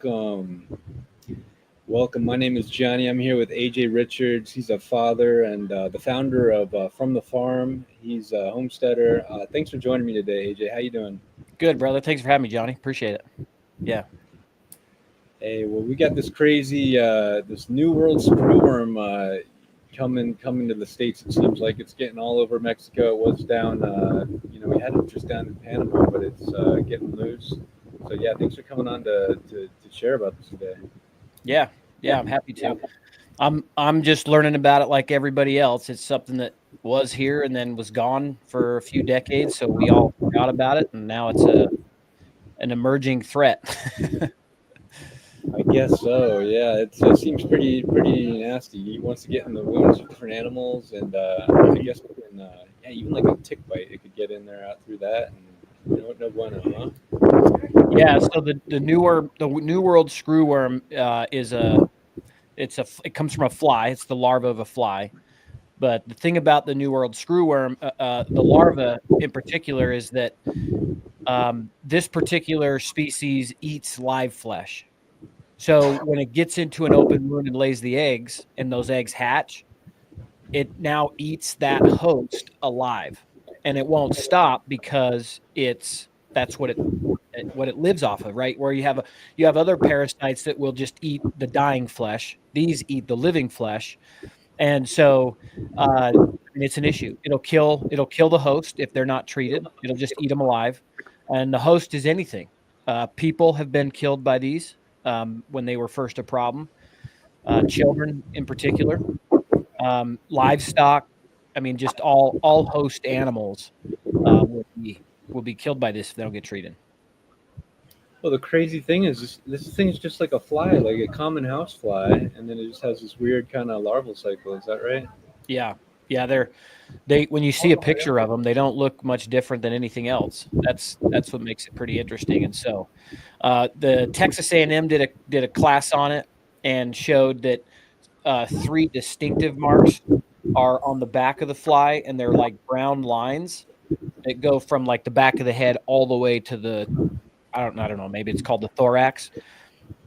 welcome. Welcome. My name is Johnny. I'm here with AJ Richards. He's a father and the founder of From the Farm. He's a homesteader. Thanks for joining me today, AJ. How you doing? Good, brother. Thanks for having me, Johnny. Appreciate it. Yeah. Hey, well, we got this crazy, this new world screwworm coming to the states. It seems like it's getting all over Mexico. It was down, we had it just down in Panama, but it's getting loose. So yeah, thanks for coming on to share about this today. Yeah. Yeah, I'm happy to. I'm just learning about it like everybody else. It's something that was here and then was gone for a few decades, so we all forgot about it, and now it's an emerging threat. I guess so. Yeah, it seems pretty nasty. He wants to get in the wounds of different animals, and I Mhm. guess yeah, even like a tick bite, it could get in there out through that, and no bueno, huh? Yeah, so the New World screwworm is it comes from a fly. It's the larva of a fly. But the thing about the New World screwworm, the larva in particular, is that this particular species eats live flesh. So when it gets into an open wound and lays the eggs, and those eggs hatch, it now eats that host alive, and it won't stop because that's what it lives off of, right? Where you have other parasites that will just eat the dying flesh. These eat the living flesh, and so it's an issue. It'll kill the host if they're not treated. It'll just eat them alive, and the host is anything. People have been killed by these when they were first a problem. Children, in particular, livestock. I mean, just all host animals will be killed by this if they don't get treated. Well, the crazy thing is this thing is just like a fly, like a common house fly, and then it just has this weird kind of larval cycle. Is that right? Yeah, yeah. They when you see a picture of them, they don't look much different than anything else. That's what makes it pretty interesting. And so, the Texas A&M did a class on it and showed that three distinctive marks are on the back of the fly, and they're like brown lines that go from like the back of the head all the way to the I don't know, maybe it's called the thorax,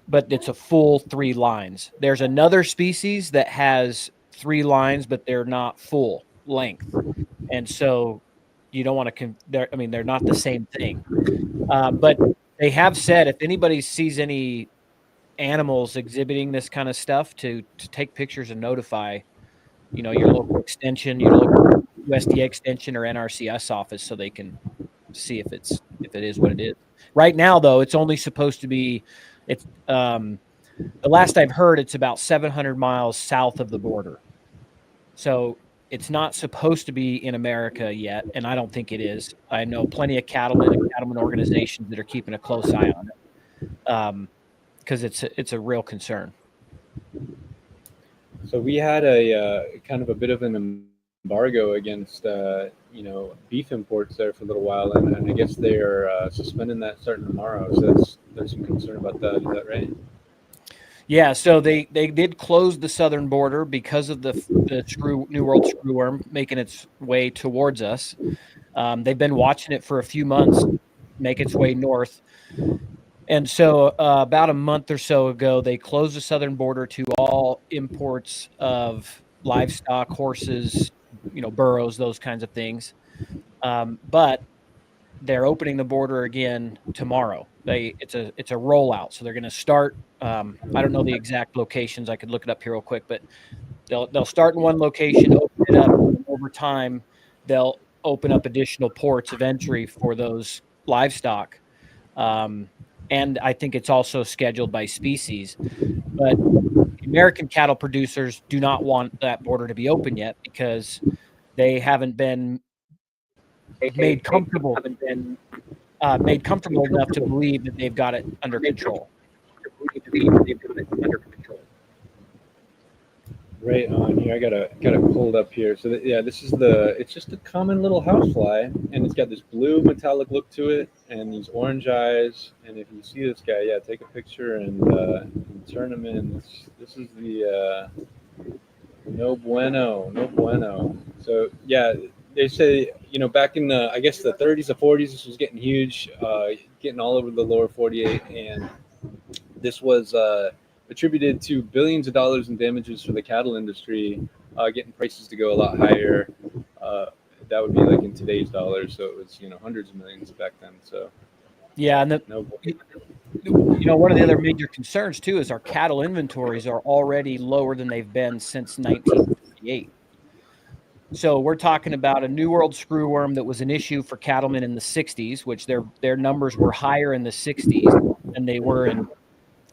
but it's a full three lines. There's another species that has three lines, but they're not full length, and so you don't want to. I mean, they're not the same thing. But they have said if anybody sees any animals exhibiting this kind of stuff, to take pictures and notify, your local extension, your local USDA extension or NRCS office, so they can see if it is what it is. Right now, though, it's only supposed to be. It's the last I've heard, it's about 700 miles south of the border. So it's not supposed to be in America yet, and I don't think it is. I know plenty of cattlemen and cattlemen organizations that are keeping a close eye on it, because it's a real concern. So we had a kind of a bit of an embargo against beef imports there for a little while, and I guess they are suspending that starting tomorrow. So there's some concern about that. Is that right? Yeah, so they did close the southern border because of the New World screwworm making its way towards us. They've been watching it for a few months make its way north. And so, about a month or so ago, they closed the southern border to all imports of livestock, horses, burros, those kinds of things. But they're opening the border again tomorrow. It's a rollout, so they're going to start. I don't know the exact locations. I could look it up here real quick, but they'll start in one location, open it up, and over time they'll open up additional ports of entry for those livestock. Um, and I think it's also scheduled by species. But American cattle producers do not want that border to be open yet because they haven't been made comfortable made comfortable enough to believe that they've got it under control. Right on here. I got it pulled up here. So yeah, this is the. It's just a common little housefly, and it's got this blue metallic look to it, and these orange eyes. And if you see this guy, yeah, take a picture and turn him in. This is the no bueno, no bueno. So yeah, they say back in the I guess the 30s or 40s, this was getting huge, getting all over the lower 48, and This was attributed to billions of dollars in damages for the cattle industry, getting prices to go a lot higher. Uh, that would be like in today's dollars, so it was hundreds of millions back then. So Yeah, and no. one of the other major concerns too is our cattle inventories are already lower than they've been since 1958. So we're talking about a New World screwworm that was an issue for cattlemen in the 60s, which their numbers were higher in the 60s than they were in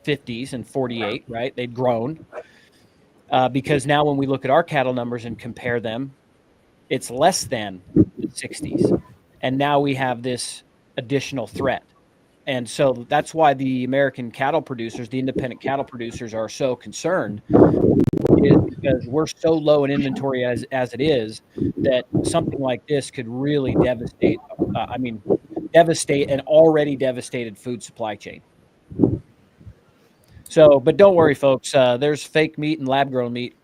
50s and 48, right? They'd grown. Because now when we look at our cattle numbers and compare them, it's less than the 60s. And now we have this additional threat. And so that's why the American cattle producers, the independent cattle producers, are so concerned, is because we're so low in inventory as it is, that something like this could really devastate an already devastated food supply chain. So, but don't worry, folks. There's fake meat and lab grown meat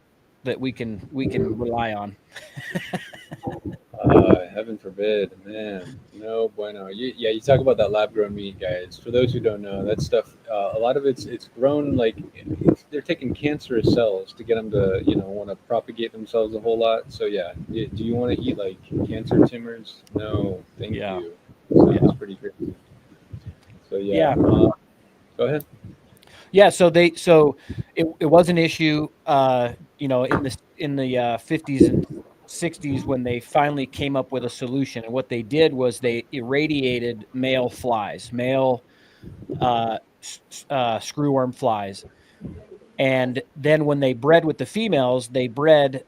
that we can rely on. Heaven forbid, man. No bueno. You talk about that lab grown meat, guys. For those who don't know, that stuff, a lot of it's grown like they're taking cancerous cells to get them to want to propagate themselves a whole lot. So yeah, do you want to eat like cancer tumors? No, thank you. Sounds pretty crazy. So yeah. Go ahead. Yeah, so it was an issue, in the 50s and 60s when they finally came up with a solution. And what they did was they irradiated male flies, screwworm flies. And then when they bred with the females, they bred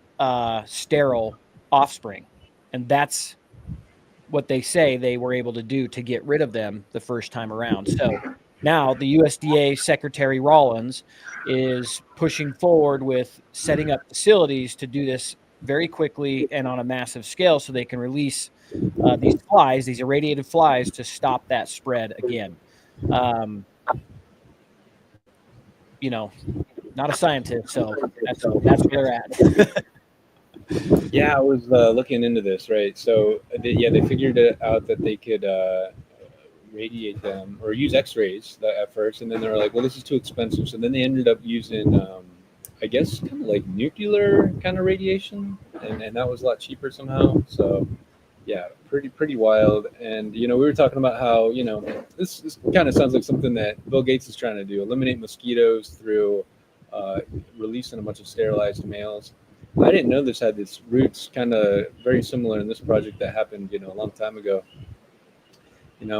sterile offspring. And that's what they say they were able to do to get rid of them the first time around. So now the USDA Secretary Rollins is pushing forward with setting up facilities to do this very quickly and on a massive scale so they can release these irradiated flies to stop that spread again. Not a scientist, so that's where they're at. Yeah, I was looking into this, right? So they figured it out that they could radiate them or use X-rays at first, and then they were like, well, this is too expensive. So then they ended up using I guess kind of like nuclear kind of radiation, and that was a lot cheaper somehow. So yeah, pretty wild. And we were talking about how this kind of sounds like something that Bill Gates is trying to do: eliminate mosquitoes through releasing a bunch of sterilized males. I didn't know this had its roots kind of very similar in this project that happened a long time ago. I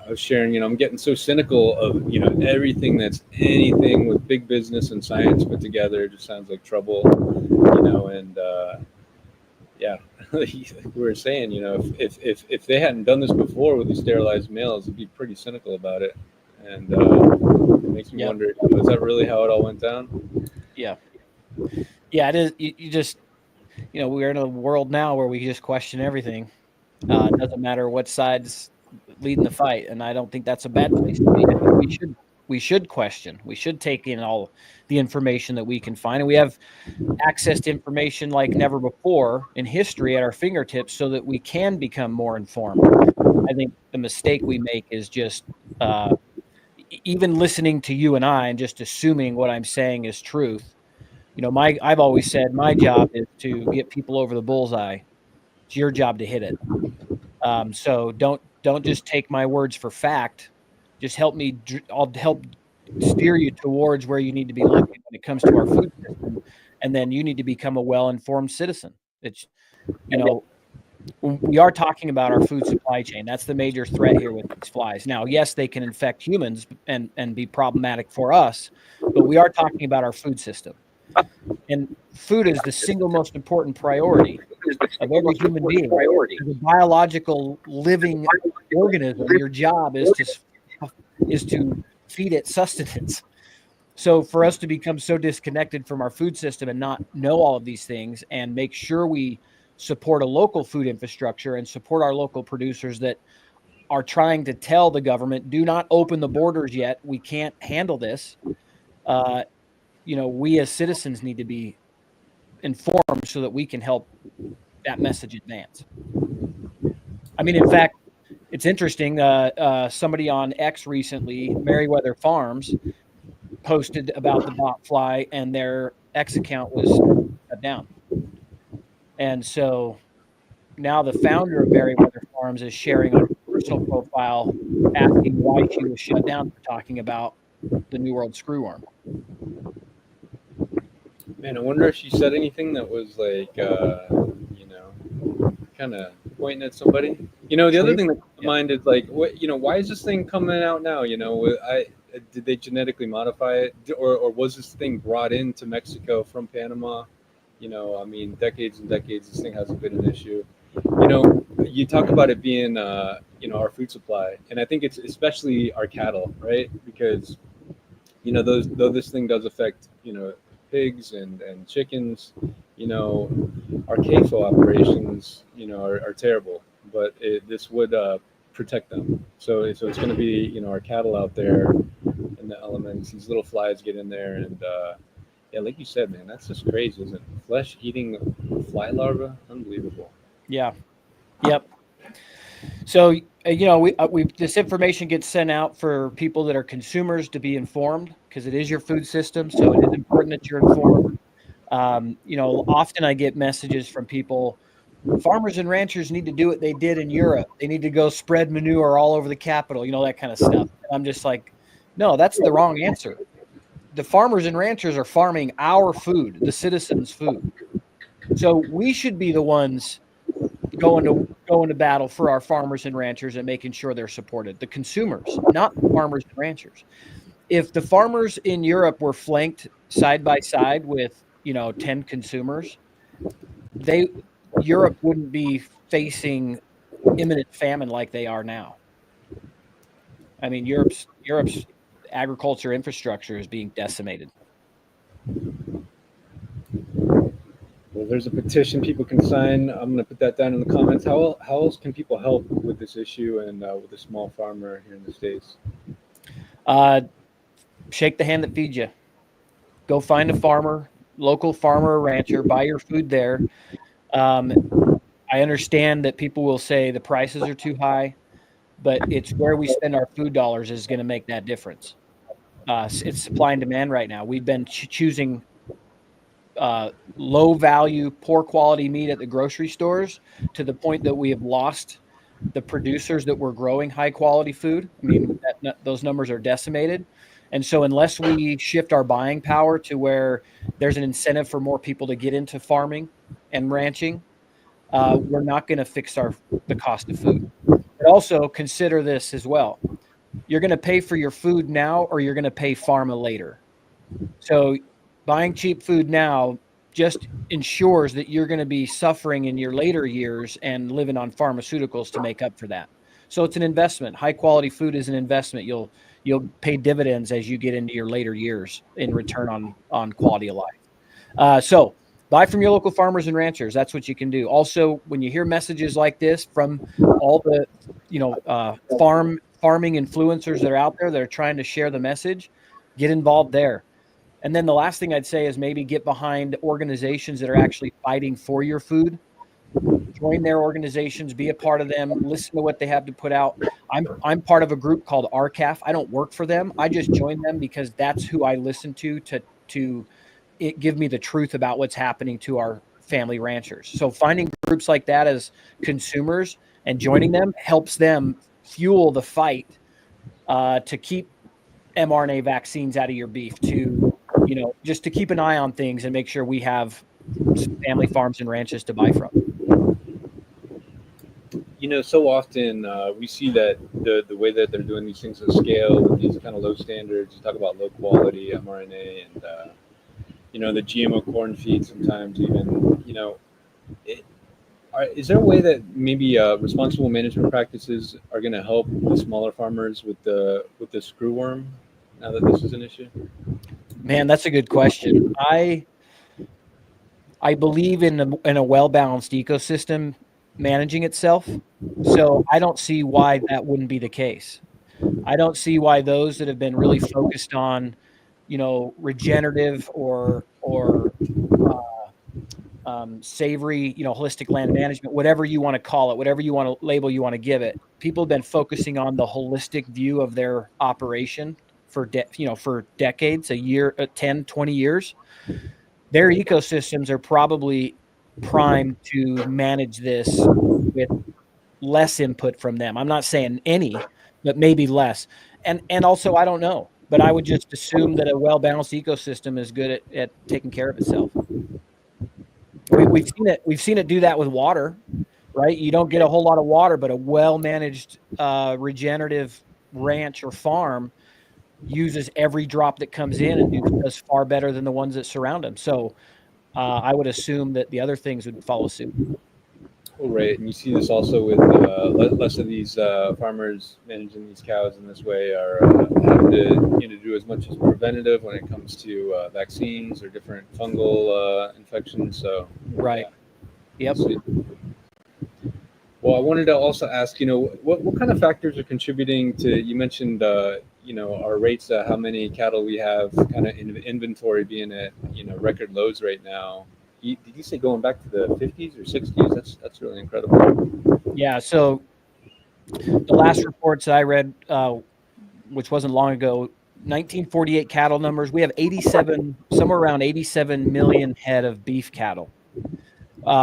was sharing, I'm getting so cynical of, everything that's anything with big business and science put together. It just sounds like trouble, and yeah, like we were saying, if they hadn't done this before with these sterilized males, it'd be pretty cynical about it. And it makes me wonder, is that really how it all went down? Yeah. Yeah, it is. You just, we're in a world now where we just question everything. It doesn't matter what side's leading the fight, and I don't think that's a bad place to be. I think we should question. We should take in all the information that we can find, and we have access to information like never before in history at our fingertips, so that we can become more informed. I think the mistake we make is just even listening to you and I and just assuming what I'm saying is truth. I've always said my job is to get people over the bullseye. It's your job to hit it. So don't just take my words for fact. Just I'll help steer you towards where you need to be looking when it comes to our food system. And then you need to become a well-informed citizen. It's, we are talking about our food supply chain. That's the major threat here with these flies. Now, yes, they can infect humans and be problematic for us, but we are talking about our food system. And food is the single most important priority of every human being. As a biological living organism, your job is to feed it sustenance. So for us to become so disconnected from our food system and not know all of these things and make sure we support a local food infrastructure and support our local producers that are trying to tell the government, do not open the borders yet. We can't handle this. We as citizens need to be informed so that we can help that message advance. I mean, in fact, it's interesting. Somebody on X recently, Meriwether Farms, posted about the bot fly, and their X account was shut down. And so now the founder of Berryweather Farms is sharing on her personal profile, asking why she was shut down for talking about the New World screwworm. Man, I wonder if she said anything that was like, you know, kind of pointing at somebody. You know, the other True. thing that comes to Yeah. mind is like, what, you know, why is this thing coming out now? You know, did they genetically modify it, or was this thing brought into Mexico from Panama? You know, I mean, decades and decades, this thing hasn't been an issue. You know, you talk about it being, you know, our food supply, and I think it's especially our cattle, right? Because you know, those though this thing does affect, you know, pigs and chickens, you know, our CAFO operations, you know, are terrible, but this would protect them. So it's going to be, you know, our cattle out there in the elements. These little flies get in there, and yeah, like you said, man, that's just crazy, isn't it? Flesh eating fly larvae, unbelievable. Yeah. Yep. So you know, we this information gets sent out for people that are consumers to be informed, because it is your food system. So it is important that you're informed. You know, often I get messages from people. Farmers and ranchers need to do what they did in Europe. They need to go spread manure all over the Capitol, you know, that kind of stuff. And I'm just like, no, that's the wrong answer. The farmers and ranchers are farming our food, the citizens' food. So we should be the ones going to battle for our farmers and ranchers and making sure they're supported. The consumers, not the farmers and ranchers. If the farmers in Europe were flanked side by side with, you know, 10 consumers, they Europe wouldn't be facing imminent famine like they are now. I mean, Europe's agriculture infrastructure is being decimated. Well, there's a petition people can sign. I'm going to put that down in the comments. How else can people help with this issue and with a small farmer here in the States? Shake the hand that feeds you. Go find a farmer, local farmer or rancher, buy your food there. Um, I understand that people will say the prices are too high, but it's where we spend our food dollars is going to make that difference. It's supply and demand right now. We've been choosing low value, poor quality meat at the grocery stores to the point that we have lost the producers that were growing high quality food. I mean, those numbers are decimated. And so unless we shift our buying power to where there's an incentive for more people to get into farming and ranching, we're not going to fix the cost of food. But also consider this as well. You're going to pay for your food now, or you're going to pay pharma later. So buying cheap food now just ensures that you're going to be suffering in your later years and living on pharmaceuticals to make up for that. So it's an investment. High quality food is an investment. You'll pay dividends as you get into your later years in return on quality of life. So buy from your local farmers and ranchers. That's what you can do. Also, when you hear messages like this from all the, you know, farming influencers that are out there that are trying to share the message, get involved there. And then the last thing I'd say is maybe get behind organizations that are actually fighting for your food. Join their organizations, be a part of them, listen to what they have to put out. I'm part of a group called RCAF. I don't work for them. I just joined them because that's who I listen to it give me the truth about what's happening to our family ranchers. So finding groups like that as consumers and joining them helps them fuel the fight to keep mRNA vaccines out of your beef, to, you know, just to keep an eye on things and make sure we have family farms and ranches to buy from. You know, so often we see that the way that they're doing these things at scale with these kind of low standards. You talk about low quality mRNA and you know, the GMO corn feed sometimes even. You know, is there a way that maybe responsible management practices are going to help the smaller farmers with the screwworm now that this is an issue? Man, that's a good question. I believe in a well-balanced ecosystem managing itself. So I don't see why that wouldn't be the case. I don't see why those that have been really focused on, you know, regenerative or savory, you know, holistic land management, whatever you want to call it, whatever you want to label you want to give it. People have been focusing on the holistic view of their operation for decades, a year, 10, 20 years, their ecosystems are probably primed to manage this with less input from them. I'm not saying any, but maybe less. And also, I don't know, but I would just assume that a well-balanced ecosystem is good at taking care of itself. We've seen it do that with water, right? You don't get a whole lot of water, but a well-managed regenerative ranch or farm uses every drop that comes in and does far better than the ones that surround them. So I would assume that the other things would follow suit. Well, right, and you see this also with less of these farmers managing these cows in this way are having to do as much as preventative when it comes to vaccines or different fungal infections. So, Right. yeah, Yep. well, I wanted to also ask, what kind of factors are contributing to, you mentioned, our rates, how many cattle we have kind of in inventory being at, record lows right now. Did you say going back to the 50s or 60s? That's really incredible. Yeah. So the last reports I read, which wasn't long ago, 1948 cattle numbers. We have 87, somewhere around 87 million head of beef cattle,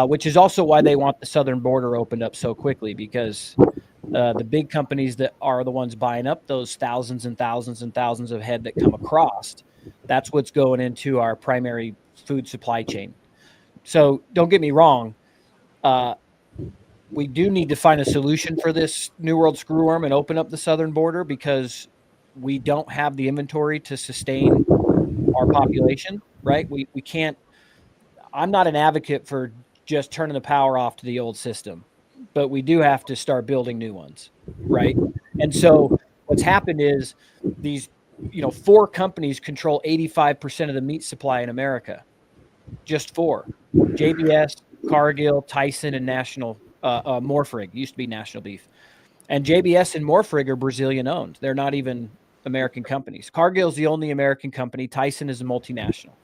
which is also why they want the southern border opened up so quickly, because the big companies that are the ones buying up those thousands and thousands and thousands of head that come across, that's what's going into our primary food supply chain. So don't get me wrong. We do need to find a solution for this New World screwworm and open up the southern border, because we don't have the inventory to sustain our population, right? We can't. I'm not an advocate for just turning the power off to the old system, but we do have to start building new ones, right? And so what's happened is these, 4 companies control 85% of the meat supply in America. Just 4: JBS, Cargill, Tyson, and National Morfrig. Used to be National Beef. And JBS and Morfrig are Brazilian owned. They're not even American companies. Cargill's the only American company. Tyson is a multinational.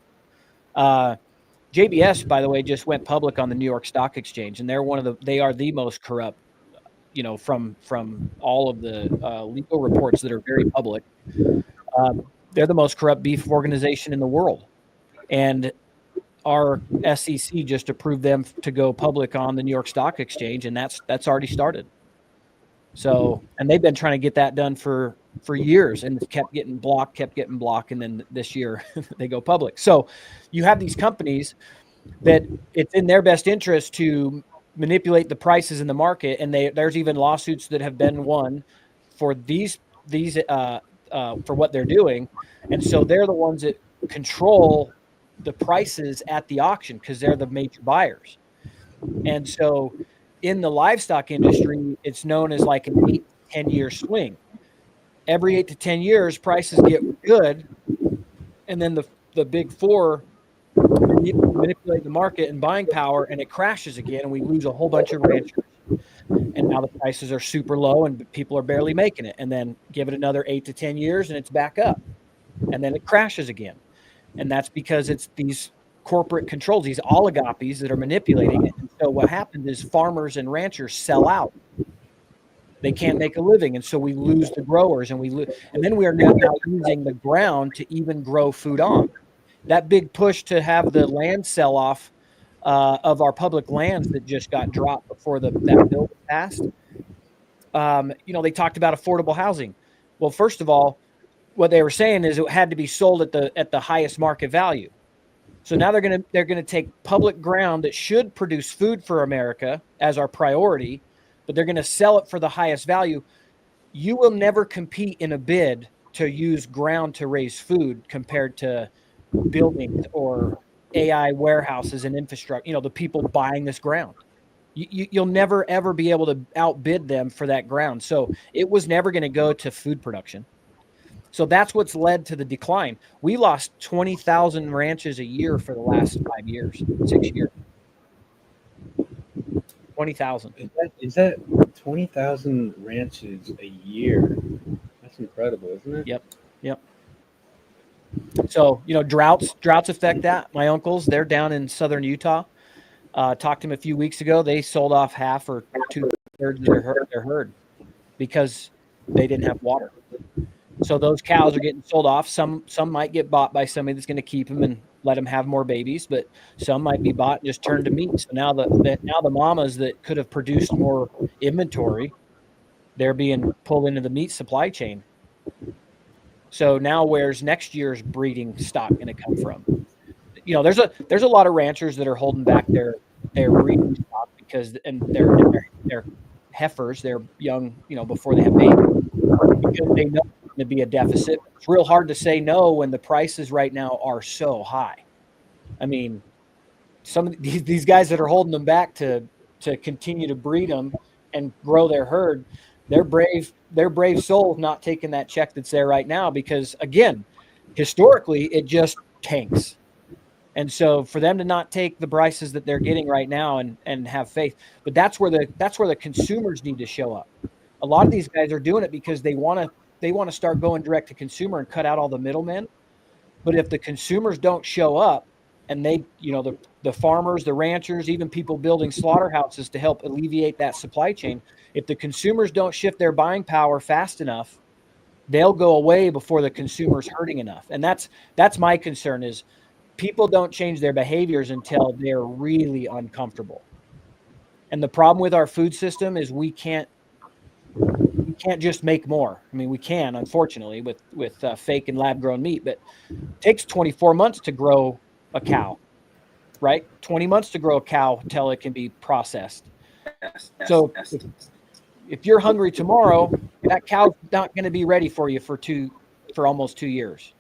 JBS, by the way, just went public on the New York Stock Exchange, and they are the most corrupt, from all of the legal reports that are very public. They're the most corrupt beef organization in the world. And our SEC just approved them to go public on the New York Stock Exchange, and that's already started. So, and they've been trying to get that done for years, and kept getting blocked, and then this year they go public. So you have these companies that it's in their best interest to manipulate the prices in the market, and there's even lawsuits that have been won for these for what they're doing, and so they're the ones that control the prices at the auction because they're the major buyers. And so in the livestock industry, it's known as like an 8 to 10 year swing. Every 8 to 10 years, prices get good, and then the big 4 manipulate the market and buying power, and it crashes again, and we lose a whole bunch of ranchers. And now the prices are super low, and people are barely making it. And then give it another 8 to 10 years, and it's back up, and then it crashes again. And that's because it's these corporate controls, these oligopolies that are manipulating it. And so what happens is farmers and ranchers sell out. They can't make a living, and so we lose the growers, and then we are now using the ground to even grow food on. That big push to have the land sell off of our public lands that just got dropped before that bill passed. They talked about affordable housing. Well, first of all, what they were saying is it had to be sold at the highest market value. So now they're gonna take public ground that should produce food for America as our priority, but they're gonna sell it for the highest value. You will never compete in a bid to use ground to raise food compared to buildings or AI warehouses and infrastructure. The people buying this ground. You'll never ever be able to outbid them for that ground. So it was never going to go to food production. So that's what's led to the decline. We lost 20,000 ranches a year for the last 5 years, 6 years. 20,000. Is that 20,000 ranches a year? That's incredible, isn't it? Yep. So, droughts affect that. My uncles, they're down in southern Utah. Talked to them a few weeks ago. They sold off half or 2/3 of their herd because they didn't have water. So those cows are getting sold off. Some might get bought by somebody that's going to keep them and let them have more babies, but some might be bought and just turned to meat. So now the mamas that could have produced more inventory, they're being pulled into the meat supply chain. So now where's next year's breeding stock going to come from? You know, there's a lot of ranchers that are holding back their breeding stock because they're heifers, they're young, you know, before they have babies because they know it's going to be a deficit. It's real hard to say no when the prices right now are so high. I mean, some of these guys that are holding them back to continue to breed them and grow their herd, they're brave souls not taking that check that's there right now because again, historically it just tanks. And so for them to not take the prices that they're getting right now and have faith, but that's where the consumers need to show up. A lot of these guys are doing it because they want to start going direct to consumer and cut out all the middlemen. But if the consumers don't show up and they, you know, the farmers, the ranchers, even people building slaughterhouses to help alleviate that supply chain, if the consumers don't shift their buying power fast enough, they'll go away before the consumer's hurting enough. And that's my concern is people don't change their behaviors until they're really uncomfortable. And the problem with our food system is we can't just make more. I mean, we can, unfortunately, with fake and lab grown meat, but it takes 24 months to grow a cow, right? 20 months to grow a cow till it can be processed. So if you're hungry tomorrow, that cow's not going to be ready for you for almost 2 years.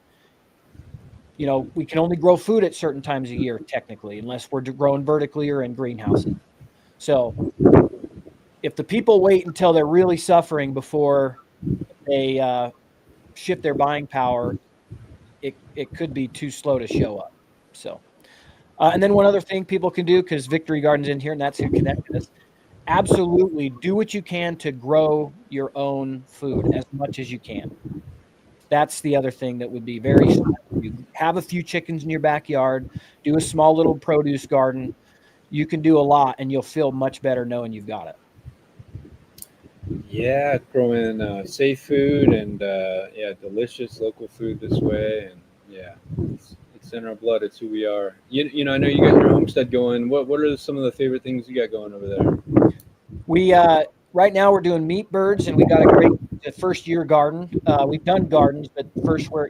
You know, we can only grow food at certain times a year, technically, unless we're growing vertically or in greenhouses. So if the people wait until they're really suffering before they shift their buying power, it could be too slow to show up. So, and then one other thing people can do, because Victory Garden's in here and that's who connected us, absolutely do what you can to grow your own food as much as you can. That's the other thing that would be very smart. You have a few chickens in your backyard, do a small little produce garden. You can do a lot and you'll feel much better knowing you've got it. Yeah, growing safe food and yeah, delicious local food this way, and yeah, it's in our blood. It's who we are. You know, I know you got your homestead going. What are some of the favorite things you got going over there? We right now we're doing meat birds, and we got a great first year garden. We've done gardens, but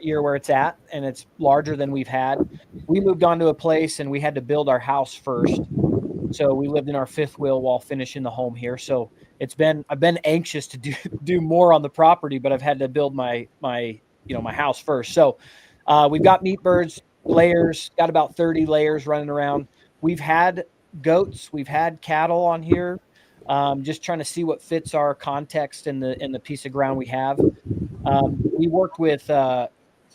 year where it's at, and it's larger than we've had. We moved on to a place, and we had to build our house first. So we lived in our fifth wheel while finishing the home here. So I've been anxious to do more on the property, but I've had to build my house first. So we've got meat birds layers, got about 30 layers running around. We've had goats, we've had cattle on here. Just trying to see what fits our context in the piece of ground we have. We worked with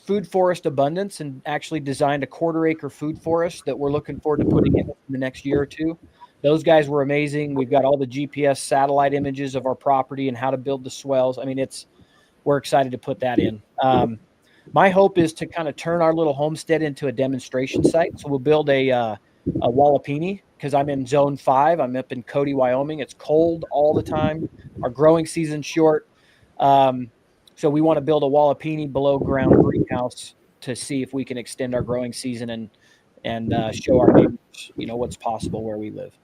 Food Forest Abundance and actually designed a 1/4 acre food forest that we're looking forward to putting in the next year or two. Those guys were amazing. We've got all the GPS satellite images of our property and how to build the swells. I mean, we're excited to put that in. My hope is to kind of turn our little homestead into a demonstration site. So we'll build a Wallapini because I'm in zone 5. I'm up in Cody, Wyoming. It's cold all the time. Our growing season's short. So we want to build a Wallapini below ground greenhouse to see if we can extend our growing season and show our neighbors, what's possible where we live.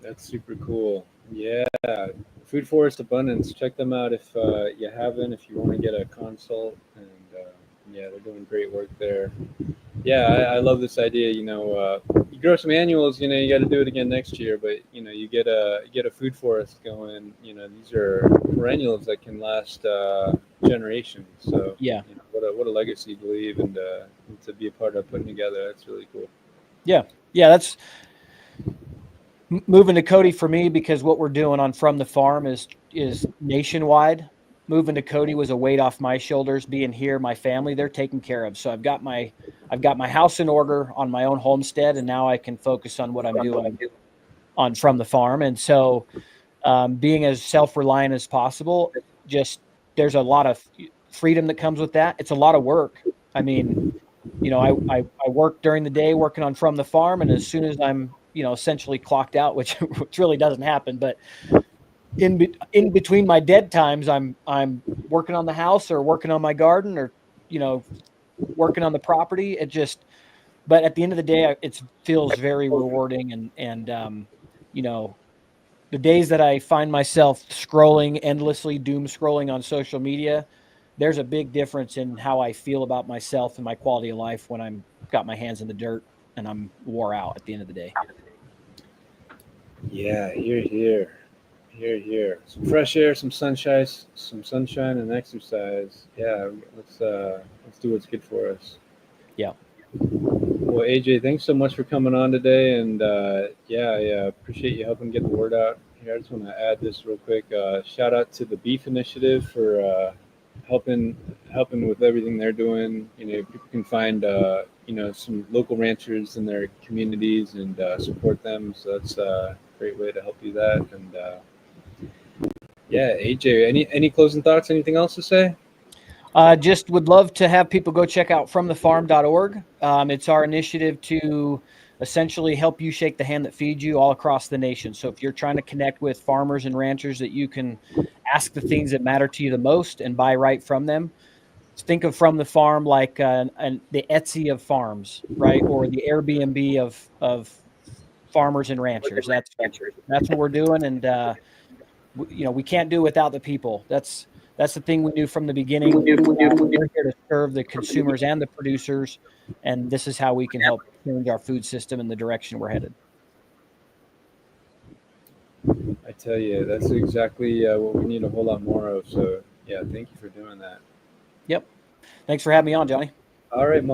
That's super cool. Yeah, Food Forest Abundance. Check them out if you haven't. If you want to get a consult, and yeah, they're doing great work there. Yeah, I love this idea. You grow some annuals. You got to do it again next year. But you get a food forest going. These are perennials that can last generations. So yeah, what a legacy to leave and to be a part of putting together. That's really cool. Yeah, that's moving to Cody for me because what we're doing on From the Farm is nationwide. Moving to Cody was a weight off my shoulders. Being here, my family, they're taken care of. So I've got my house in order on my own homestead, and now I can focus on what I'm doing on From the Farm. And so being as self-reliant as possible, just there's a lot of freedom that comes with that. It's a lot of work. I mean, I work during the day working on From the Farm, and as soon as I'm essentially clocked out, which really doesn't happen, but in between my dead times, I'm working on the house or working on my garden or, working on the property. But at the end of the day, it feels very rewarding. And the days that I find myself scrolling endlessly, doom scrolling on social media, there's a big difference in how I feel about myself and my quality of life when I'm got my hands in the dirt and I'm wore out at the end of the day. Yeah, here. Some fresh air, some sunshine, and exercise. Yeah, let's do what's good for us. Yeah. Well, AJ, thanks so much for coming on today, and I appreciate you helping get the word out here. I just want to add this real quick. Shout out to the Beef Initiative for helping helping with everything they're doing. People can find some local ranchers in their communities and support them. So that's a great way to help do that. And yeah, AJ, any closing thoughts? Anything else to say? Just would love to have people go check out fromthefarm.org. It's our initiative to essentially help you shake the hand that feeds you all across the nation. So if you're trying to connect with farmers and ranchers that you can ask the things that matter to you the most and buy right from them, think of From the Farm like the Etsy of farms, right? Or the Airbnb of farmers and ranchers. That's what we're doing. And we can't do it without the people. That's the thing we knew from the beginning. We're here to serve the consumers and the producers, and this is how we can help change our food system in the direction we're headed. I tell you, that's exactly what we need a whole lot more of. So yeah, thank you for doing that. Yep. Thanks for having me on, Johnny. All right, Mohammed.